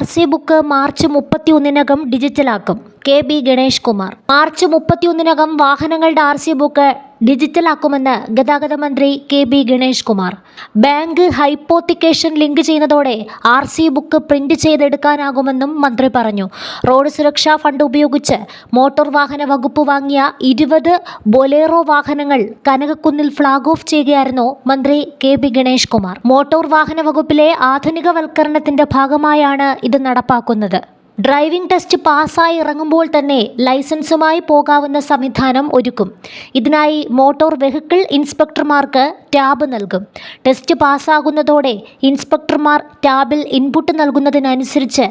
RC book March 31-നകം ഡിജിറ്റലാക്കും. KB Ganesh Kumar. March 31-നകം വാഹനങ്ങളുടെ RC ബുക്ക് ഡിജിറ്റലാക്കുമെന്ന് ഗതാഗത മന്ത്രി KB Ganesh Kumar. Bank hypothecation link ചെയ്യുന്നതോടെ RC ബുക്ക് പ്രിന്റ് ചെയ്തെടുക്കാനാകുമെന്നും മന്ത്രി പറഞ്ഞു. റോഡ് സുരക്ഷാ ഫണ്ട് ഉപയോഗിച്ച് മോട്ടോർ വാഹന വകുപ്പ് വാങ്ങിയ 20 ബൊലേറോ വാഹനങ്ങൾ കനകക്കുന്നിൽ ഫ്ളാഗ് ഓഫ് ചെയ്യുകയായിരുന്നു മന്ത്രി KB ഗണേഷ് കുമാർ. മോട്ടോർ വാഹന വകുപ്പിലെ ആധുനികവൽക്കരണത്തിന്റെ ഭാഗമായാണ് ഇത് നടപ്പാക്കുന്നത്. ഡ്രൈവിംഗ് ടെസ്റ്റ് പാസ്സായി ഇറങ്ങുമ്പോൾ തന്നെ ലൈസൻസുമായി പോകാവുന്ന സംവിധാനം ഒരുക്കും. ഇതിനായി മോട്ടോർ വെഹിക്കിൾ ഇൻസ്പെക്ടർമാർക്ക് ടാബ് നൽകും. ടെസ്റ്റ് പാസ്സാകുന്നതോടെ ഇൻസ്പെക്ടർമാർ ടാബിൽ ഇൻപുട്ട് നൽകുന്നതിനനുസരിച്ച്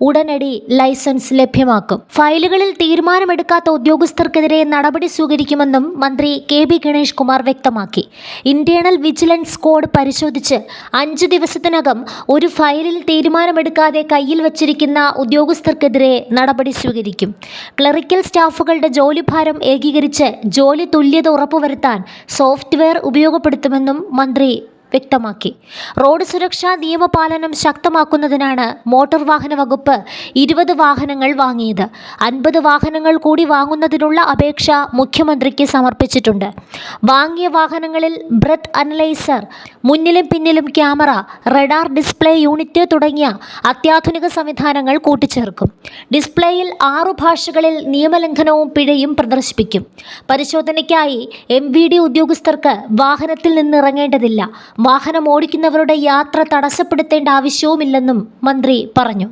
ഉടനടി ലൈസൻസ് ലഭ്യമാക്കും. ഫയലുകളിൽ തീരുമാനമെടുക്കാത്ത ഉദ്യോഗസ്ഥർക്കെതിരെ നടപടി സ്വീകരിക്കുമെന്നും മന്ത്രി KB ഗണേഷ് കുമാർ വ്യക്തമാക്കി. ഇന്റേണൽ വിജിലൻസ് കോഡ് പരിശോധിച്ച് 5 ദിവസത്തിനകം ഒരു ഫയലിൽ തീരുമാനമെടുക്കാതെ കയ്യിൽ വച്ചിരിക്കുന്ന ഉദ്യോഗസ്ഥർക്കെതിരെ നടപടി സ്വീകരിക്കും. ക്ലറിക്കൽ സ്റ്റാഫുകളുടെ ജോലിഭാരം ഏകീകരിച്ച് ജോലി തുല്യത ഉറപ്പുവരുത്താൻ സോഫ്റ്റ്വെയർ ഉപയോഗപ്പെടുത്തുമെന്നും മന്ത്രി വ്യക്തമാക്കി. റോഡ് സുരക്ഷാ നിയമപാലനം ശക്തമാക്കുന്നതിനാണ് മോട്ടോർ വാഹന വകുപ്പ് 20 വാഹനങ്ങൾ വാങ്ങിയത്. 50 വാഹനങ്ങൾ കൂടി വാങ്ങുന്നതിനുള്ള അപേക്ഷ മുഖ്യമന്ത്രിക്ക് സമർപ്പിച്ചിട്ടുണ്ട്. വാങ്ങിയ വാഹനങ്ങളിൽ ബ്രെത്ത് അനലൈസർ, മുന്നിലും പിന്നിലും ക്യാമറ, റഡാർ ഡിസ്പ്ലേ യൂണിറ്റ് തുടങ്ങിയ അത്യാധുനിക സംവിധാനങ്ങൾ കൂട്ടിച്ചേർക്കും. ഡിസ്പ്ലേയിൽ 6 ഭാഷകളിൽ നിയമലംഘനവും പിഴയും പ്രദർശിപ്പിക്കും. പരിശോധനയ്ക്കായി MVD ഉദ്യോഗസ്ഥർക്ക് വാഹനത്തിൽ നിന്നിറങ്ങേണ്ടതില്ല. വാഹനം ഓടിക്കുന്നവരുടെ യാത്ര തടസ്സപ്പെടുത്തേണ്ട ആവശ്യവുമില്ലെന്നും മന്ത്രി പറഞ്ഞു.